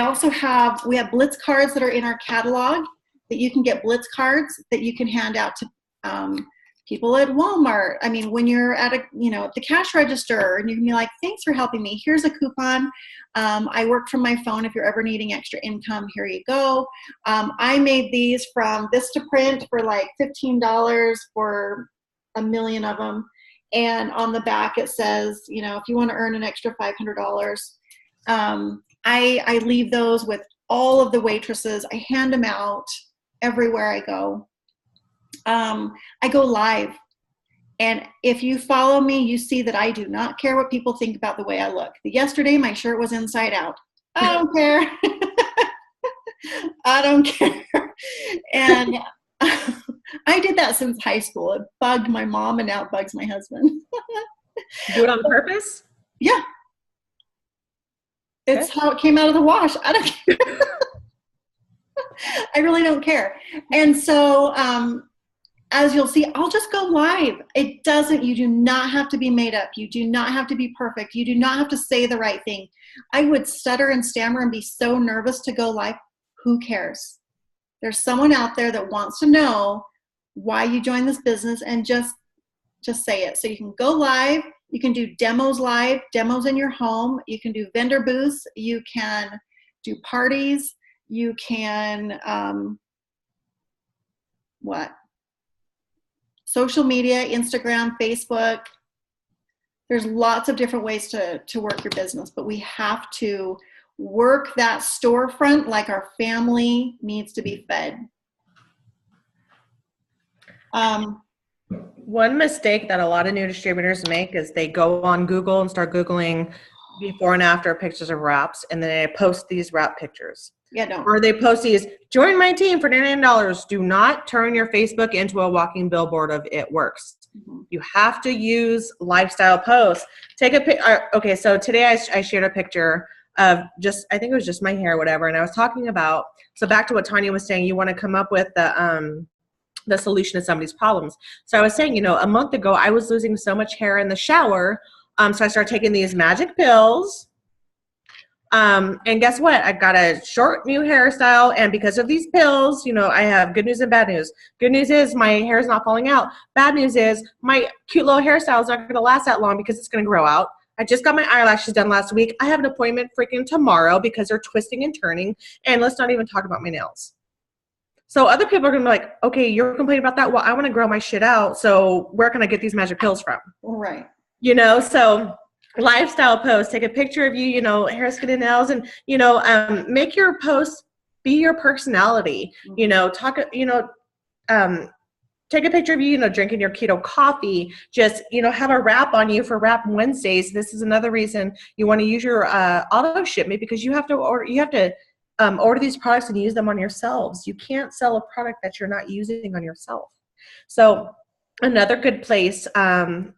have Blitz cards that are in our catalog that you can get Blitz cards that you can hand out to people at Walmart. I mean, when you're at at the cash register, and you can be like, thanks for helping me. Here's a coupon. I work from my phone. If you're ever needing extra income, here you go. I made these from Vistaprint for like $15 for 1 million of them. And on the back, it says, if you want to earn an extra $500, I leave those with all of the waitresses. I hand them out everywhere I go. I go live. And if you follow me, you see that I do not care what people think about the way I look. Yesterday, my shirt was inside out. I don't care. I don't care. And I did that since high school. It bugged my mom, and now it bugs my husband. Do it on purpose? Yeah. It's how it came out of the wash. I don't care. I really don't care. And so, as you'll see, I'll just go live. You do not have to be made up. You do not have to be perfect. You do not have to say the right thing. I would stutter and stammer and be so nervous to go live. Who cares? There's someone out there that wants to know why you joined this business, and just say it. So you can go live. You can do demos live, demos in your home. You can do vendor booths. You can do parties. You can, social media, Instagram, Facebook. There's lots of different ways to work your business, but we have to work that storefront like our family needs to be fed. One mistake that a lot of new distributors make is they go on Google and start Googling before and after pictures of wraps, and then they post these wrap pictures. Yeah, no. Or they post these, join my team for $99. Do not turn your Facebook into a walking billboard of it works. Mm-hmm. You have to use lifestyle posts. Take a picture. Okay, so today I shared a picture of I think it was just my hair or whatever, and I was talking about, so back to what Tanya was saying, you want to come up with the solution to somebody's problems. So I was saying, a month ago, I was losing so much hair in the shower. So I started taking these magic pills. And guess what? I got a short new hairstyle. And because of these pills, I have good news and bad news. Good news is my hair is not falling out. Bad news is my cute little hairstyle is not going to last that long because it's going to grow out. I just got my eyelashes done last week. I have an appointment freaking tomorrow because they're twisting and turning. And let's not even talk about my nails. So other people are going to be like, okay, you're complaining about that. Well, I want to grow my shit out. So where can I get these magic pills from? Right. So lifestyle posts, take a picture of you, hair, skin, and nails, and, make your posts be your personality, take a picture of you, drinking your keto coffee, just, have a wrap on you for Wrap Wednesdays. This is another reason you want to use your auto shipment, because you have to order these products and use them on yourselves. You can't sell a product that you're not using on yourself. So another good place,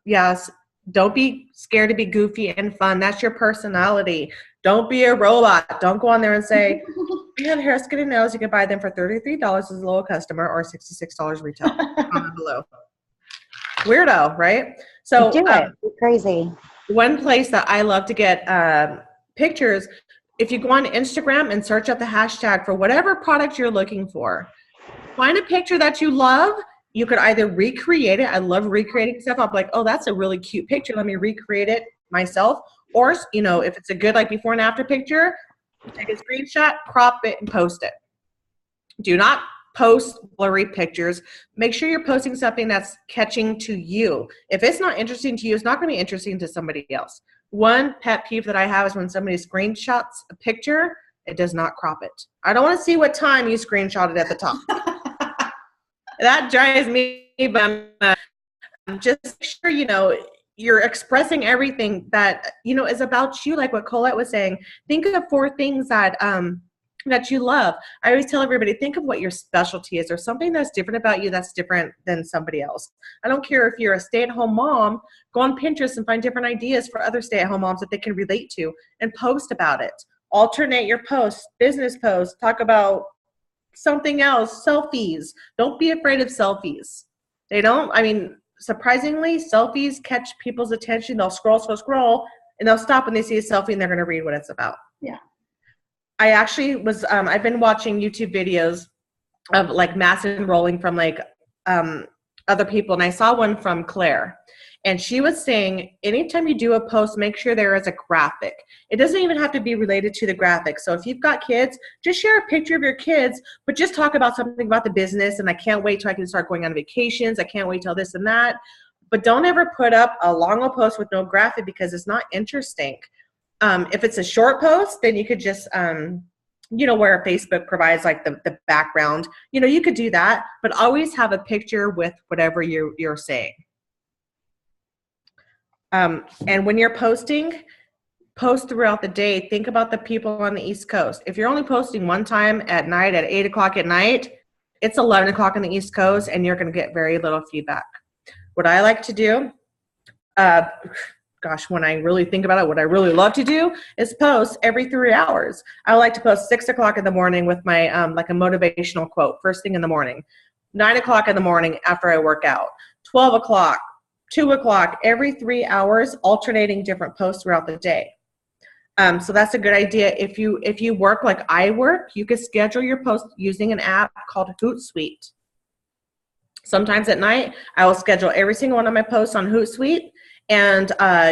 yes, don't be scared to be goofy and fun. That's your personality. Don't be a robot. Don't go on there and say, you have hair, skin, and nails, you can buy them for $33 as a low customer or $66 retail. Comment below. Weirdo, right? So Do it. You're crazy. one place that I love to get pictures, if you go on Instagram and search up the hashtag for whatever product you're looking for, find a picture that you love. You could either recreate it. I love recreating stuff. I'm like, oh, that's a really cute picture. Let me recreate it myself. Or, you know, if it's a good like before and after picture, take a screenshot, crop it, and post it. Do not post blurry pictures. Make sure you're posting something that's catching to you. If it's not interesting to you, it's not going to be interesting to somebody else. One pet peeve that I have is when somebody screenshots a picture, it does not crop it. I don't want to see what time you screenshotted at the top. That drives me, but just make sure, you know, you're expressing everything that, you know, is about you, like what Colette was saying. Think of 4 things that that you love. I always tell everybody, think of what your specialty is, or something that's different about you that's different than somebody else. I don't care if you're a stay-at-home mom, go on Pinterest and find different ideas for other stay-at-home moms that they can relate to and post about it. Alternate your posts, business posts, talk about something else, selfies. Don't be afraid of selfies. They don't, I mean, surprisingly, selfies catch people's attention. They'll scroll, and they'll stop when they see a selfie and they're going to read what it's about. Yeah. I actually was, I've been watching YouTube videos of like mass enrolling from like other people. And I saw one from Claire. And she was saying, anytime you do a post, make sure there is a graphic. It doesn't even have to be related to the graphic. So if you've got kids, just share a picture of your kids, but just talk about something about the business. And I can't wait till I can start going on vacations. I can't wait till this and that. But don't ever put up a long post with no graphic because it's not interesting. If it's a short post, then you could just, you know, where Facebook provides like the background, you know, you could do that, but always have a picture with whatever you're saying. And when you're posting, post throughout the day. Think about the people on the East Coast. If you're only posting one time at night at 8 o'clock at night, it's 11 o'clock on the East Coast and you're going to get very little feedback. What I like to do, gosh, when I really think about it, what I really love to do is post every 3 hours. I like to post 6 o'clock in the morning with my, like a motivational quote, first thing in the morning, 9 o'clock in the morning after I work out, 12 o'clock, 2 o'clock, every 3 hours, alternating different posts throughout the day. So that's a good idea. If you work like I work, you can schedule your post using an app called Hootsuite. Sometimes at night, I will schedule every single one of my posts on Hootsuite, and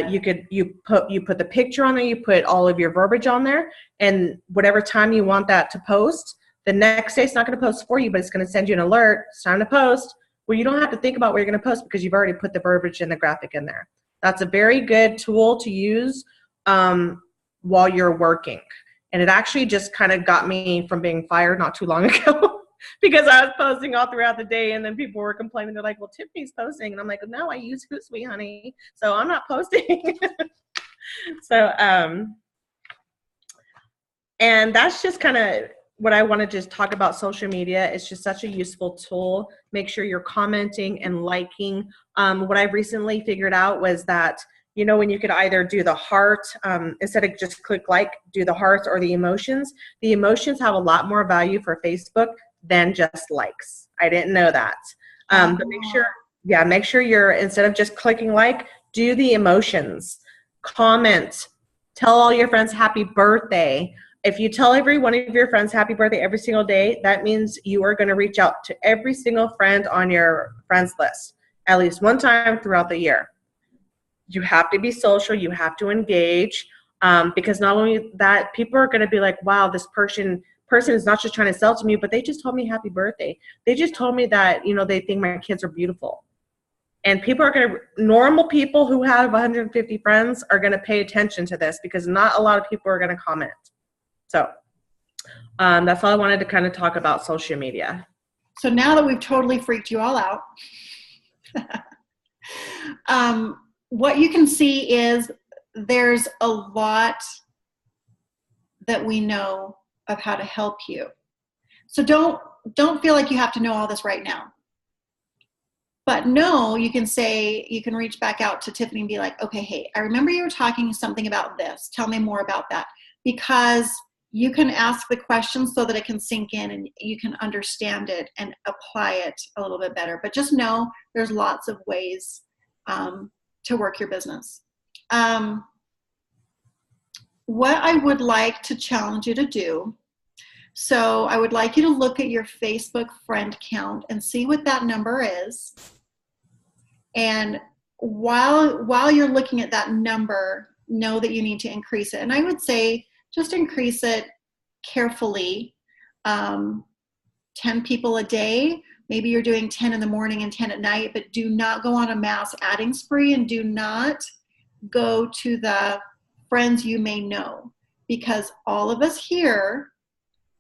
you put the picture on there, you put all of your verbiage on there, and whatever time you want that to post, the next day it's not going to post for you, but it's going to send you an alert. It's time to post. Well, you don't have to think about what you're going to post because you've already put the verbiage and the graphic in there. That's a very good tool to use while you're working. And it actually just kind of got me from being fired not too long ago because I was posting all throughout the day and then people were complaining. They're like, well, Tiffany's posting. And I'm like, no, I use Hootsuite, honey. So I'm not posting. So, and that's just kind of what I want to just talk about social media. It's just such a useful tool. Make sure you're commenting and liking. What I recently figured out was that, you know, when you could either do the heart, instead of just click like, do the hearts or the emotions. The emotions have a lot more value for Facebook than just likes. I didn't know that. But make sure you're, instead of just clicking like, do the emotions. Comment. Tell all your friends happy birthday. If you tell every one of your friends happy birthday every single day, that means you are going to reach out to every single friend on your friends list at least one time throughout the year. You have to be social. You have to engage because not only that, people are going to be like, wow, this person is not just trying to sell to me, but they just told me happy birthday. They just told me that, you know, they think my kids are beautiful. And people are going to, normal people who have 150 friends are going to pay attention to this because not a lot of people are going to comment. So that's all I wanted to kind of talk about social media. So now that we've totally freaked you all out, what you can see is there's a lot that we know of how to help you. So don't feel like you have to know all this right now. But no, you can say, you can reach back out to Tiffany and be like, okay, hey, I remember you were talking something about this. Tell me more about that. Because you can ask the questions so that it can sink in and you can understand it and apply it a little bit better. But just know there's lots of ways to work your business. What I would like to challenge you to do, so I would like you to look at your Facebook friend count and see what that number is. And while you're looking at that number, know that you need to increase it. And I would say just increase it carefully. 10 people a day. Maybe you're doing 10 in the morning and 10 at night, but do not go on a mass adding spree, and do not go to the friends you may know, because all of us here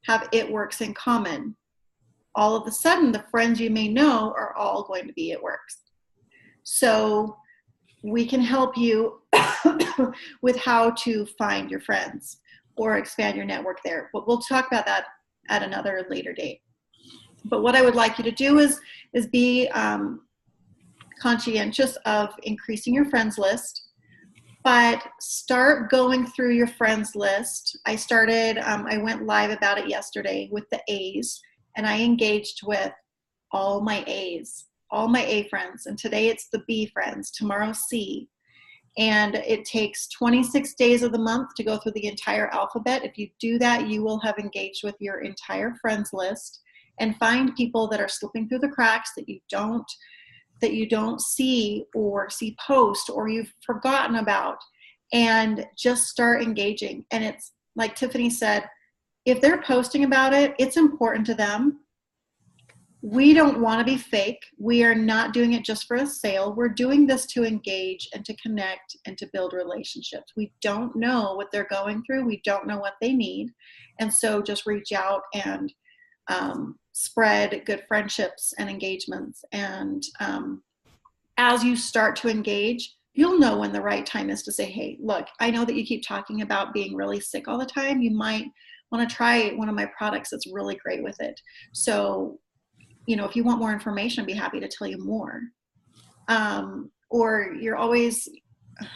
have It Works in common. All of a sudden, the friends you may know are all going to be It Works. So we can help you with how to find your friends or expand your network there. But we'll talk about that at another later date. But what I would like you to do is be conscientious of increasing your friends list, but start going through your friends list. I went live about it yesterday with the A's, and I engaged with all my A's, all my A friends, and today it's the B friends, tomorrow C. And it takes 26 days of the month to go through the entire alphabet. If you do that, you will have engaged with your entire friends list, and find people that are slipping through the cracks that you don't see or see post or you've forgotten about, and just start engaging. And it's like Tiffany said, if they're posting about it, it's important to them. We don't want to be fake. We are not doing it just for a sale. We're doing this to engage and to connect and to build relationships. We don't know what they're going through. We don't know what they need. And so just reach out and spread good friendships and engagements. And as you start to engage, you'll know when the right time is to say, hey, look, I know that you keep talking about being really sick all the time. You might want to try one of my products that's really great with it. So, if you want more information, I'd be happy to tell you more. Or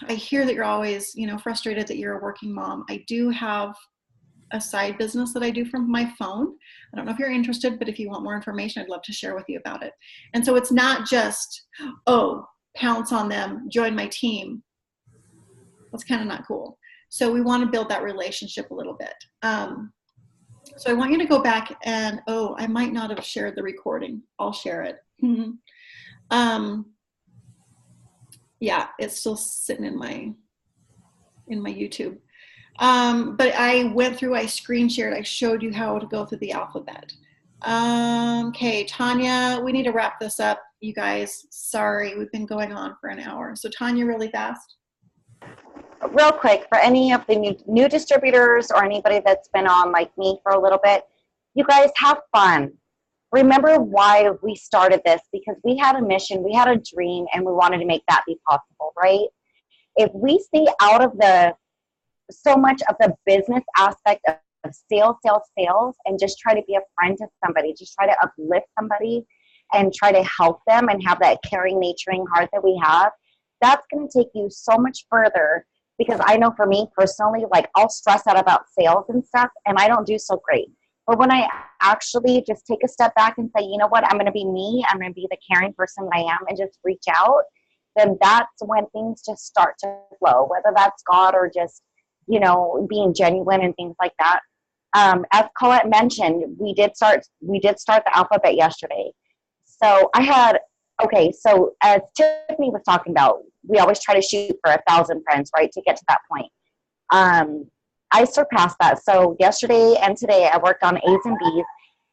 I hear that you're always, frustrated that you're a working mom. I do have a side business that I do from my phone. I don't know if you're interested, but if you want more information, I'd love to share with you about it. And so it's not just, pounce on them, join my team. That's kind of not cool. So we want to build that relationship a little bit. So I want you to go back and, I might not have shared the recording. I'll share it. Yeah, it's still sitting in my YouTube. But I went through, I screen shared, I showed you how to go through the alphabet. Okay, Tanya, we need to wrap this up, you guys. Sorry, we've been going on for an hour. So Tanya, really fast. Real quick, for any of the new distributors or anybody that's been on like me for a little bit, you guys have fun. Remember why we started this, because we had a mission, we had a dream, and we wanted to make that be possible, right? If we stay out of so much of the business aspect of sales, and just try to be a friend to somebody, just try to uplift somebody and try to help them and have that caring, nurturing heart that we have, that's going to take you so much further. Because I know for me personally, like I'll stress out about sales and stuff, and I don't do so great. But when I actually just take a step back and say, you know what, I'm going to be me, I'm going to be the caring person that I am, and just reach out, then that's when things just start to flow, whether that's God or just, being genuine and things like that. As Colette mentioned, we did start the alphabet yesterday. So so as Tiffany was talking about, we always try to shoot for 1,000 friends, right, to get to that point. I surpassed that. So yesterday and today I worked on A's and B's,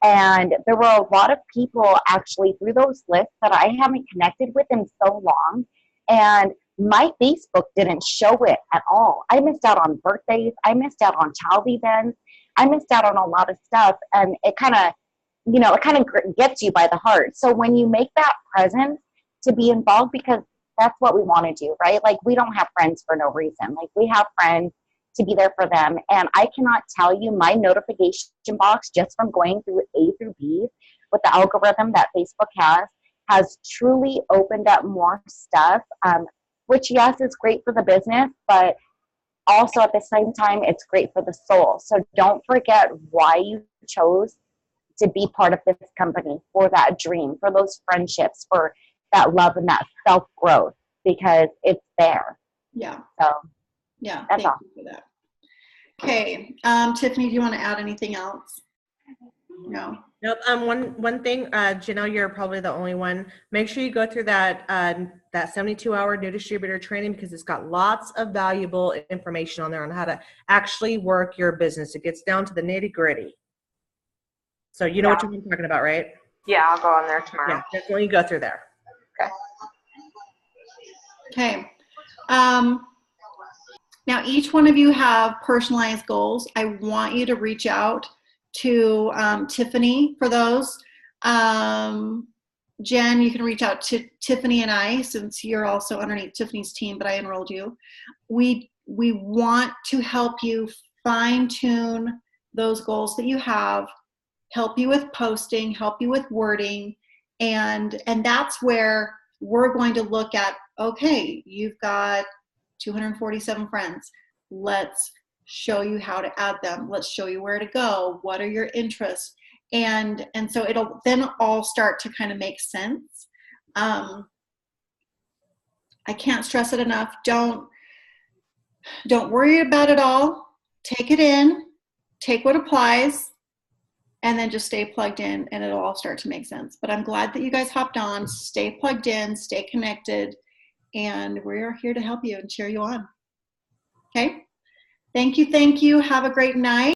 and there were a lot of people actually through those lists that I haven't connected with in so long, and my Facebook didn't show it at all. I missed out on birthdays. I missed out on child events. I missed out on a lot of stuff, and it kind of gets you by the heart. So when you make that presence to be involved, because that's what we want to do, right? Like, we don't have friends for no reason. Like, we have friends to be there for them. And I cannot tell you, my notification box, just from going through A through B with the algorithm that Facebook has truly opened up more stuff, which, yes, is great for the business, but also at the same time, it's great for the soul. So don't forget why you chose to be part of this company, for that dream, for those friendships, for that love and that self-growth, because it's there. Yeah. So yeah, that's thank all. you for that. Okay, Tiffany, do you want to add anything else? No. Nope. One thing, Janelle, you're probably the only one. Make sure you go through that 72-hour new distributor training, because it's got lots of valuable information on there on how to actually work your business. It gets down to the nitty gritty. So you know what you're talking about, right? Yeah, I'll go on there tomorrow. Yeah, definitely go through there. Okay. Now each one of you have personalized goals. I want you to reach out to Tiffany for those. Jen, you can reach out to Tiffany and I, since you're also underneath Tiffany's team, but I enrolled you. We want to help you fine tune those goals that you have, help you with posting, help you with wording, and that's where we're going to look at, okay, you've got 247 friends. Let's show you how to add them. Let's show you where to go. What are your interests? And so it'll then all start to kind of make sense. I can't stress it enough. Don't worry about it all. Take it in, take what applies, and then just stay plugged in, and it'll all start to make sense. But I'm glad that you guys hopped on. Stay plugged in, stay connected, and we're here to help you and cheer you on. Okay? Thank you. Have a great night.